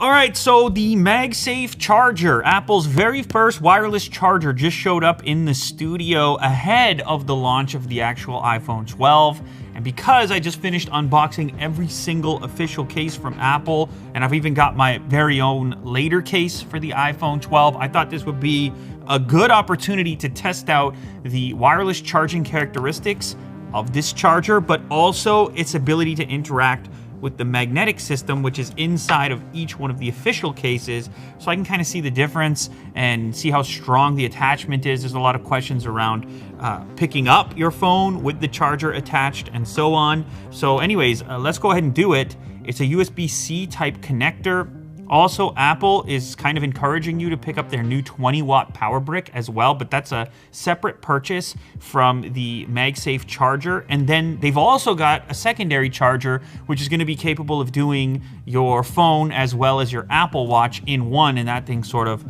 All right, so the MagSafe charger, Apple's very first wireless charger, just showed up in the studio ahead of the launch of the actual iPhone 12. And because I just finished unboxing every single official case from Apple, and I've even got my very own later case for the iPhone 12, I thought this would be a good opportunity to test out the wireless charging characteristics of this charger, but also its ability to interact with the magnetic system, which is inside of each one of the official cases, so I can kind of see the difference and see how strong the attachment is. There's a lot of questions around picking up your phone with the charger attached and so on. So anyways, let's go ahead and do it. It's a USB-C type connector. Also, Apple is kind of encouraging you to pick up their new 20-watt power brick as well, but that's a separate purchase from the MagSafe charger. And then they've also got a secondary charger, which is going to be capable of doing your phone as well as your Apple Watch in one, and that thing sort of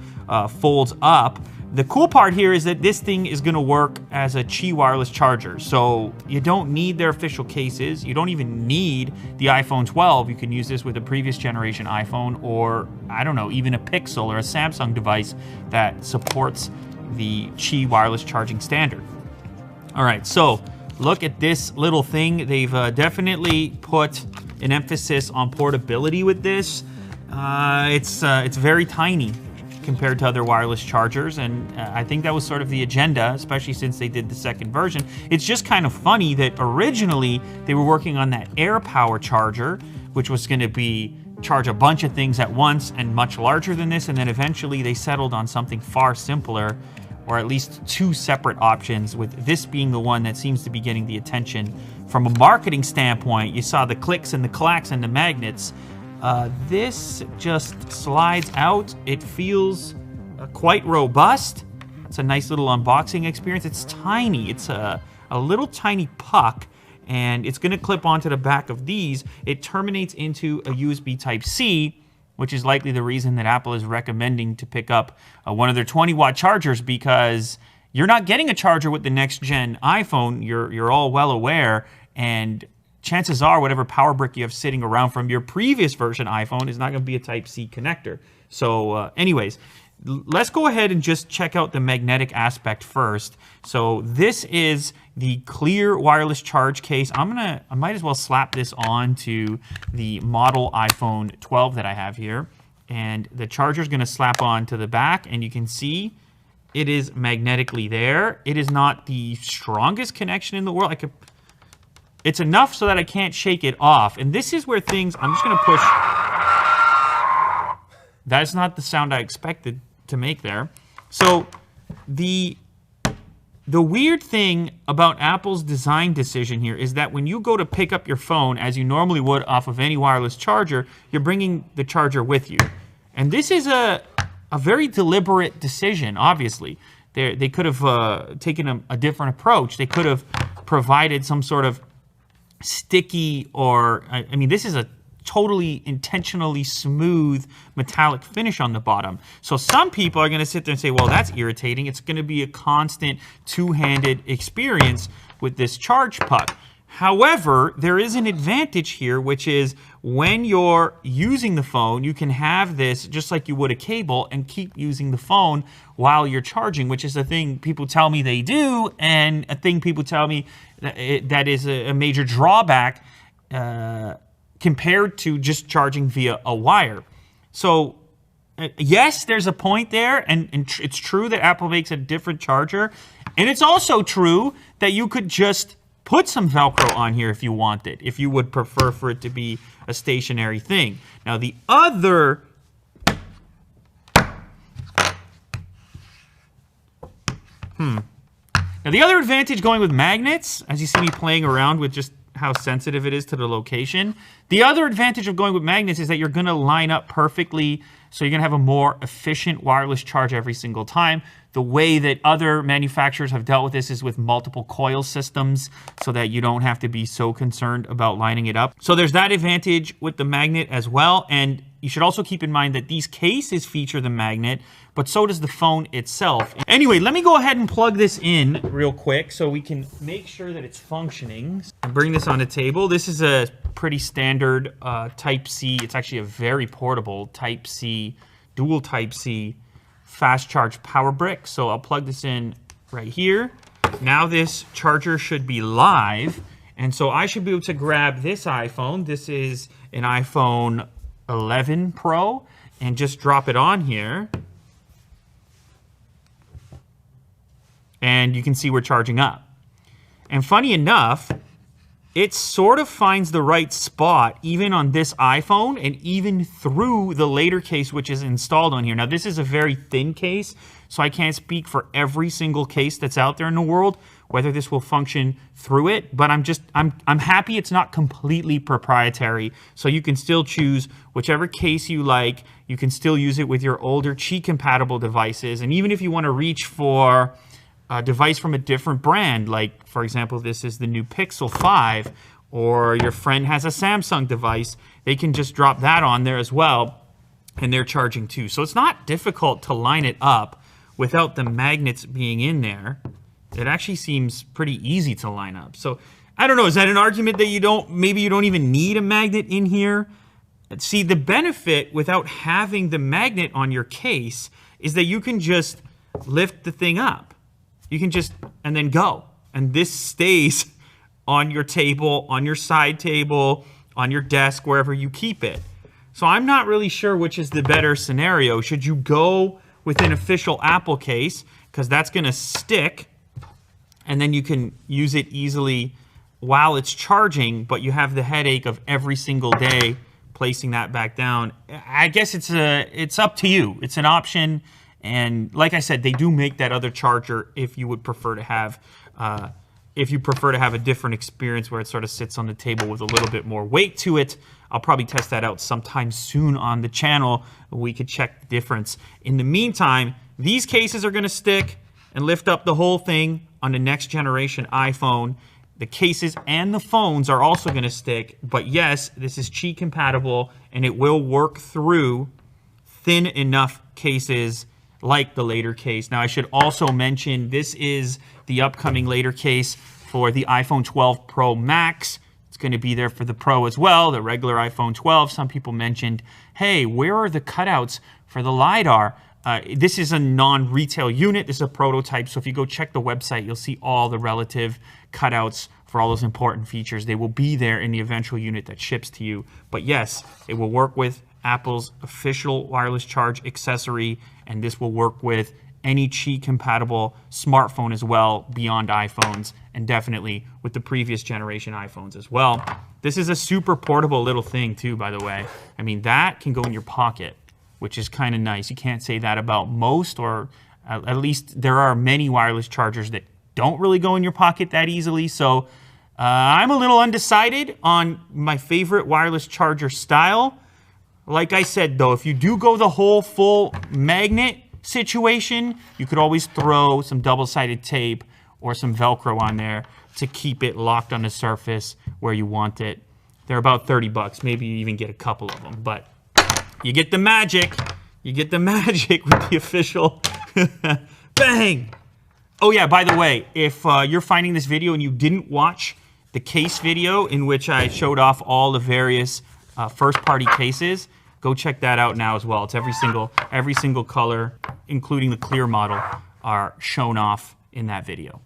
folds up. The cool part here is that this thing is going to work as a Qi wireless charger, so you don't need their official cases. You don't even need the iPhone 12. You can use this with a previous generation iPhone, or I don't know, even a Pixel or a Samsung device that supports the Qi wireless charging standard. All right, so look at this little thing. They've definitely put an emphasis on portability with this. It's very tiny compared to other wireless chargers, and I think that was sort of the agenda, especially since they did the second version. It's just kind of funny that originally they were working on that AirPower charger, which was going to charge a bunch of things at once and much larger than this, and then eventually they settled on something far simpler, or at least two separate options, with this being the one that seems to be getting the attention. From a marketing standpoint, you saw the clicks and the clacks and the magnets. This just slides out. It feels quite robust. It's a nice little unboxing experience. It's tiny. It's a little tiny puck, and it's going to clip onto the back of these. It terminates into a USB Type-C, which is likely the reason that Apple is recommending to pick up one of their 20-watt chargers, because you're not getting a charger with the next-gen iPhone. You're all well aware, and chances are whatever power brick you have sitting around from your previous version iPhone is not going to be a Type-C connector. So anyways, let's go ahead and just check out the magnetic aspect first. So this is the clear wireless charge case. I might as well slap this on to the model iPhone 12 that I have here. And the charger is going to slap on to the back, and you can see it is magnetically there. It is not the strongest connection in the world. It's enough so that I can't shake it off. And this is where things, I'm just going to push. That's not the sound I expected to make there. So the weird thing about Apple's design decision here is that when you go to pick up your phone, as you normally would off of any wireless charger, you're bringing the charger with you. And this is a very deliberate decision, obviously. They could have taken a different approach. They could have provided some sort of sticky, or I mean, this is a totally intentionally smooth metallic finish on the bottom. So some people are going to sit there and say, well, that's irritating. It's going to be a constant two-handed experience with this charge puck. However, there is an advantage here, which is when you're using the phone, you can have this just like you would a cable and keep using the phone while you're charging, which is a thing people tell me they do, and a thing people tell me that is a major drawback compared to just charging via a wire. So yes, there's a point there, and it's true that Apple makes a different charger, and it's also true that you could just put some Velcro on here if you wanted, if you would prefer for it to be a stationary thing. Now the other advantage going with magnets, as you see me playing around with just how sensitive it is to the location, the other advantage of going with magnets is that you're going to line up perfectly, so you're going to have a more efficient wireless charge every single time. The way that other manufacturers have dealt with this is with multiple coil systems, so that you don't have to be so concerned about lining it up. So there's that advantage with the magnet as well. And You should also keep in mind that these cases feature the magnet, but so does the phone itself. Anyway, let me go ahead and plug this in real quick so we can make sure that it's functioning. And bring this on the table. This is a pretty standard Type-C. It's actually a very portable Type-C, dual Type-C fast charge power brick. So I'll plug this in right here. Now this charger should be live. And so I should be able to grab this iPhone. This is an iPhone 11 Pro, and just drop it on here. And you can see we're charging up. And funny enough, it sort of finds the right spot even on this iPhone and even through the later case which is installed on here. Now this is a very thin case, so I can't speak for every single case that's out there in the world, whether this will function through it, but I'm happy it's not completely proprietary. So you can still choose whichever case you like. You can still use it with your older Qi compatible devices. And even if you want to reach for a device from a different brand, like for example, this is the new Pixel 5, or your friend has a Samsung device, they can just drop that on there as well, and they're charging too. So it's not difficult to line it up without the magnets being in there. It actually seems pretty easy to line up. So I don't know, is that an argument that maybe you don't even need a magnet in here? See, the benefit without having the magnet on your case is that you can just lift the thing up. You can just, and then go. And this stays on your table, on your side table, on your desk, wherever you keep it. So I'm not really sure which is the better scenario. Should you go with an official Apple case, because that's gonna stick, and then you can use it easily while it's charging, but you have the headache of every single day placing that back down. I guess it's up to you. It's an option. And like I said, they do make that other charger if you would prefer to have, a different experience where it sort of sits on the table with a little bit more weight to it. I'll probably test that out sometime soon on the channel. We could check the difference. In the meantime, these cases are going to stick and lift up the whole thing on the next generation iPhone. The cases and the phones are also going to stick. But yes, this is Qi compatible, and it will work through thin enough cases like the later case. Now, I should also mention this is the upcoming later case for the iPhone 12 Pro Max. It's going to be there for the Pro as well, the regular iPhone 12. Some people mentioned, hey, where are the cutouts for the LiDAR? This is a non-retail unit. This is a prototype. So if you go check the website, you'll see all the relative cutouts for all those important features. They will be there in the eventual unit that ships to you. But yes, it will work with Apple's official wireless charge accessory, and this will work with any Qi compatible smartphone as well beyond iPhones, and definitely with the previous generation iPhones as well. This is a super portable little thing too, by the way. I mean, that can go in your pocket, which is kind of nice. You can't say that about most, or at least there are many wireless chargers that don't really go in your pocket that easily. So I'm a little undecided on my favorite wireless charger style. Like I said, though, if you do go the whole full magnet situation, you could always throw some double-sided tape or some Velcro on there to keep it locked on the surface where you want it. They're about 30 bucks. Maybe you even get a couple of them. But you get the magic. You get the magic with the official. Bang! Oh, yeah, by the way, if you're finding this video and you didn't watch the case video in which I showed off all the various first-party cases, go check that out now as well. It's every single color, including the clear model, are shown off in that video.